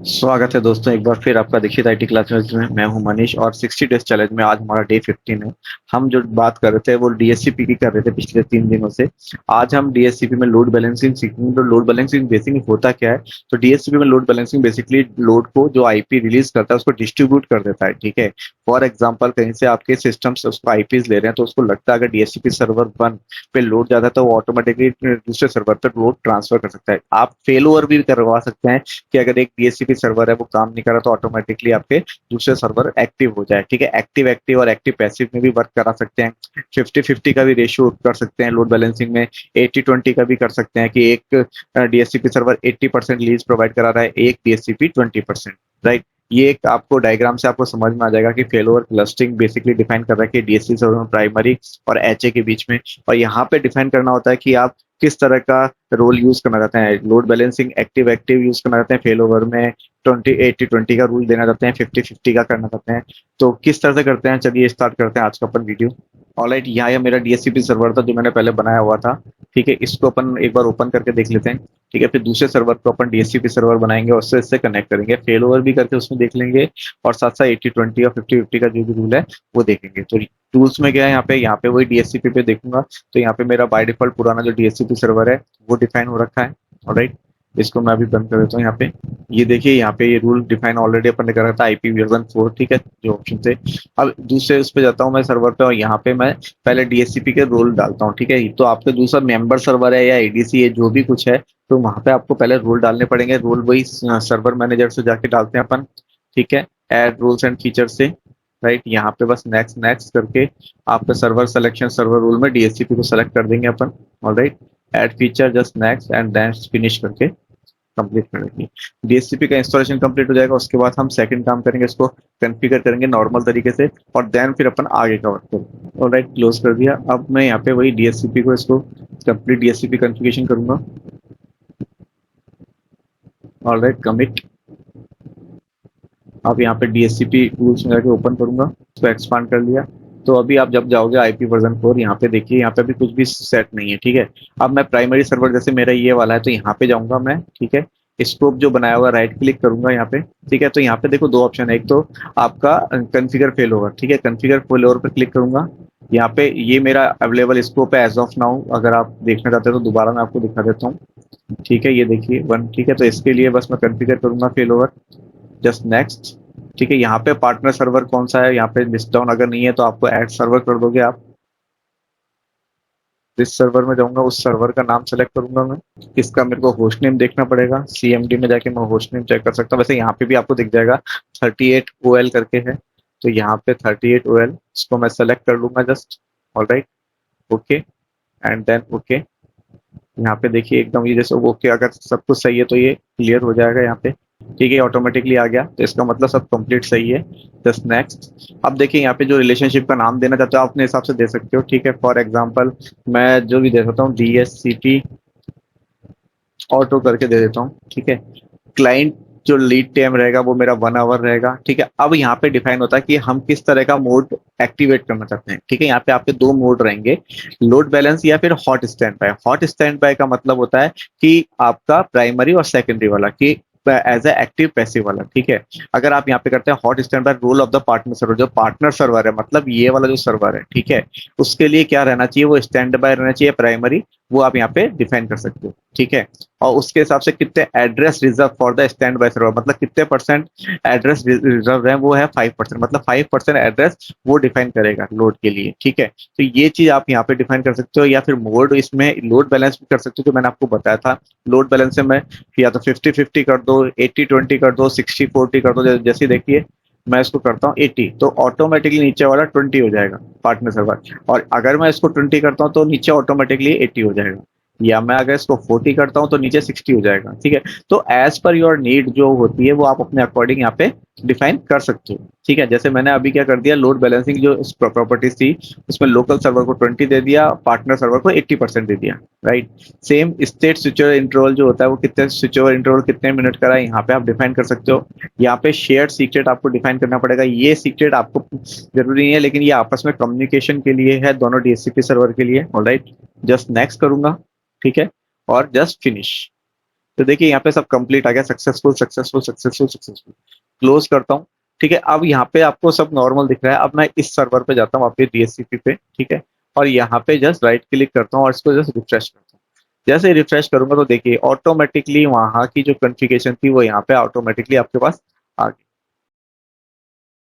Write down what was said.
स्वागत है दोस्तों, एक बार फिर आपका दीक्षित आईटी क्लासेस में। मैं हूं मनीष और 60 डेज चैलेंज में आज हमारा डे 15 है। हम जो बात कर रहे थे वो डीएससीपी की कर रहे थे पिछले 3 दिनों से। आज हम डीएससीपी में लोड बैलेंसिंग सीखेंगे। तो लोड बैलेंसिंग बेसिकली होता क्या है? तो डीएससीपी में लोड बैलेंसिंग बेसिकली लोड को जो आईपी रिलीज करता है उसको डिस्ट्रीब्यूट कर देता है। ठीक है, फॉर एग्जाम्पल कहीं से आपके सिस्टम से उसको आईपीज ले रहे हैं तो उसको लगता है अगर डीएससीपी सर्वर 1 पे लोड ज्यादा है तो वो ऑटोमेटिकली दूसरे सर्वर पर लोड ट्रांसफर कर सकता है। आप फेल ओवर भी करवा सकते हैं कि अगर एक डीएचसीपी सर्वर है वो काम नहीं कर रहा तो ऑटोमेटिकली आपके दूसरे सर्वर एक्टिव हो जाए। ठीक है, एक्टिव एक्टिव और एक्टिव पैसिव में भी वर्क करा सकते हैं। 50-50 का भी रेशियो कर सकते हैं लोड बैलेंसिंग में। 80-20 का भी कर सकते हैं कि एक डीएचसीपी सर्वर 80% लीज प्रोवाइड करा रहा है, एक डीएचसीपी 20%। राइट, ये एक आपको डायग्राम से आपको समझ में आ जाएगा कि फेलोवर क्लस्टरिंग बेसिकली डिफाइन कर रहा है कि डीएससी सर्वर प्राइमरी और एचए के बीच में। और यहाँ पे डिफाइन करना होता है कि आप किस तरह का रोल यूज करना चाहते हैं। Load balancing active active use करना चाहते हैं, फेल ओवर में 20-80-20 का रूल देना चाहते हैं, 50-50 का करना चाहते हैं। तो किस तरह से करते हैं, चलिए स्टार्ट करते हैं आज का अपन वीडियो। ऑलराइट, यहाँ मेरा डीएससीपी सर्वर था जो मैंने पहले बनाया हुआ था। ठीक है, इसको अपन एक बार ओपन करके देख लेते हैं। ठीक है, फिर दूसरे सर्वर को अपन डीएससीपी सर्वर बनाएंगे और उससे इससे कनेक्ट करेंगे, फेल ओवर भी करके उसमें देख लेंगे और साथ साथ 80-20 और 50-50 का जो भी रूल है वो देखेंगे। तो टूल्स में गया है, यहाँ पे वही डीएससीपी पे देखूंगा। तो यहाँ पे मेरा बाय डिफॉल्ट पुराना जो डीएससीपी सर्वर है वो डिफाइन हो रखा है। ऑलराइट, इसको मैं अभी बंद कर देता हूँ। यहाँ पे ये देखिए, यहाँ पे ये रूल डिफाइन ऑलरेडी अपन ने करा था, आईपी वर्जन 4। ठीक है, जो ऑप्शन थे। अब दूसरे उस पे जाता हूँ मैं सर्वर पे और यहाँ पे मैं पहले डीएससीपी के रोल डालता हूँ। ठीक है, तो आपके दूसरा मेंबर सर्वर है या एडीसी है जो भी कुछ है तो वहां पे आपको पहले रोल डालने पड़ेंगे। रोल वही सर्वर मैनेजर से जाके डालते हैं अपन। ठीक है, एड रूल्स एंड फीचर से। राइट, यहाँ पे बस नेक्स्ट नेक्स्ट करके आपका सर्वर सिलेक्शन सर्वर रूल में डीएससीपी को सेलेक्ट कर देंगे अपन। Alright, add feature just next and then finish करके कंप्लीट करेंगे। डीएससीपी का इंस्टॉलेशन कंप्लीट हो जाएगा, उसके बाद हम सेकंड काम करेंगे, इसको कॉन्फ़िगर करेंगे नॉर्मल तरीके से और देन फिर अपन आगे का वर्क करेंगे। ऑलराइट, क्लोज कर दिया। अब मैं यहाँ पे वही डीएससीपी को इसको कंप्लीट डीएससीपी कॉन्फ़िगरेशन करूंगा। Alright, commit. अब यहाँ पे डीएससीपी टूल्स में जाके ओपन करूंगा, इसको एक्सपांड कर लिया। तो अभी आप जब जाओगे आईपी वर्जन 4, यहाँ पे देखिए यहाँ पे अभी कुछ भी सेट नहीं है। ठीक है, अब मैं प्राइमरी सर्वर जैसे मेरा ये वाला है तो यहाँ पे जाऊंगा मैं। ठीक है, स्कोप जो बनाया हुआ राइट क्लिक करूंगा यहाँ पे। ठीक है, तो यहाँ पे देखो दो ऑप्शन है, एक तो आपका कॉन्फ़िगर फेल ओवर। ठीक है, कॉन्फ़िगर फेल ओवर पर क्लिक करूंगा। यहाँ पे ये मेरा अवेलेबल स्कोप है एज ऑफ नाउ, अगर आप देखना चाहते हो तो दोबारा मैं आपको दिखा देता हूँ। ठीक है, ये देखिए 1। ठीक है, तो इसके लिए बस मैं कॉन्फ़िगर करूंगा फेल ओवर, जस्ट नेक्स्ट। ठीक है, यहाँ पे पार्टनर सर्वर कौन सा है यहाँ पे लिस्ट डाउन अगर नहीं है तो आपको ऐड सर्वर कर दोगे आप। जिस सर्वर में जाऊंगा उस सर्वर का नाम सेलेक्ट करूंगा मैं। इसका मेरे को होस्ट नेम देखना पड़ेगा, सीएमडी में जाके मैं होस्ट नेम चेक कर सकता हूँ। वैसे यहाँ पे भी आपको दिख जाएगा 38OL करके है, तो यहाँ पे 38OL इसको मैं सेलेक्ट कर लूंगा just. Alright, okay and then okay. यहाँ पे देखिए एकदम ये जैसे ओके, अगर सब कुछ सही है तो ये क्लियर हो जाएगा यहाँ पे। ठीक है, ऑटोमेटिकली आ गया तो इसका मतलब सब कंप्लीट सही है। Just next. अब देखिए यहाँ पे जो रिलेशनशिप का नाम देना चाहते हो आप अपने हिसाब से दे सकते हो। ठीक है, फॉर एग्जांपल मैं जो भी दे सकता हूँ डीएससीपी ऑटो करके दे देता हूँ। ठीक है, क्लाइंट जो लीड टाइम रहेगा वो मेरा 1 आवर रहेगा। ठीक है, अब यहाँ पे डिफाइन होता है कि हम किस तरह का मोड एक्टिवेट करना चाहते हैं। ठीक है, यहाँ पे आपके दो मोड रहेंगे, लोड बैलेंस या फिर hot stand by. Hot stand by का मतलब होता है कि आपका प्राइमरी और सेकेंडरी वाला कि एज ए एक्टिव पैसिव वाला। ठीक है, अगर आप यहाँ पे करते हैं hot standby role of the partner server, जो पार्टनर सर्वर है मतलब ये वाला जो सर्वर है, ठीक है, उसके लिए क्या रहना चाहिए, वो स्टैंड बाय रहना चाहिए प्राइमरी, वो आप यहाँ पे डिफाइन कर सकते हो। ठीक है, और उसके हिसाब से कितने address reserve for the stand by server, मतलब कितने परसेंट एड्रेस रिजर्व है, वो है 5%, मतलब 5% एड्रेस वो डिफाइन करेगा लोड के लिए। ठीक है, तो ये चीज आप यहाँ पे डिफाइन कर सकते हो, या फिर मोड इसमें लोड बैलेंस भी कर सकते हो जो मैंने आपको बताया था। लोड बैलेंस से मैं या तो 50-50 कर दो, 80-20 कर दो, 60-40 कर दो। जैसे देखिए मैं इसको करता हूँ 80 तो ऑटोमेटिकली नीचे वाला 20 हो जाएगा पार्टनर सर्वर, और अगर मैं इसको 20 करता हूँ तो नीचे ऑटोमेटिकली 80 हो जाएगा, या मैं अगर इसको 40 करता हूँ तो नीचे 60 हो जाएगा। ठीक है, तो एज पर योर नीड जो होती है वो आप अपने अकॉर्डिंग यहाँ पे डिफाइन कर सकते हो। ठीक है, जैसे मैंने अभी क्या कर दिया, लोड बैलेंसिंग जो प्रॉपर्टीज थी उसमें लोकल सर्वर को 20 दे दिया, पार्टनर सर्वर को 80% दे दिया। Right, same state switch over interval जो होता है वो कितने स्विच ओवर इंटरवल कितने मिनट का है यहाँ पे आप डिफाइन कर सकते हो। यहाँ पे शेयर्ड सीक्रेट आपको डिफाइन करना पड़ेगा, ये सीक्रेट आपको जरूरी नहीं है लेकिन ये आपस में कम्युनिकेशन के लिए है, दोनों डीएचसीपी सर्वर के लिए। ऑलराइट, जस्ट नेक्स्ट करूंगा। ठीक है, और जस्ट फिनिश। तो देखिए यहाँ पे सब कंप्लीट आ गया, successful successful successful successful. Close करता हूँ। ठीक है, अब यहाँ पे आपको सब नॉर्मल दिख रहा है। अब मैं इस सर्वर पे जाता हूँ आपके डीएससीपी पे, ठीक है, और यहाँ पे जस्ट राइट क्लिक करता हूँ और इसको जस्ट रिफ्रेश करता हूँ। जैसे रिफ्रेश करूंगा तो देखिए ऑटोमेटिकली वहाँ की जो कॉन्फ़िगरेशन थी वो यहाँ पे ऑटोमेटिकली आपके पास आ गई।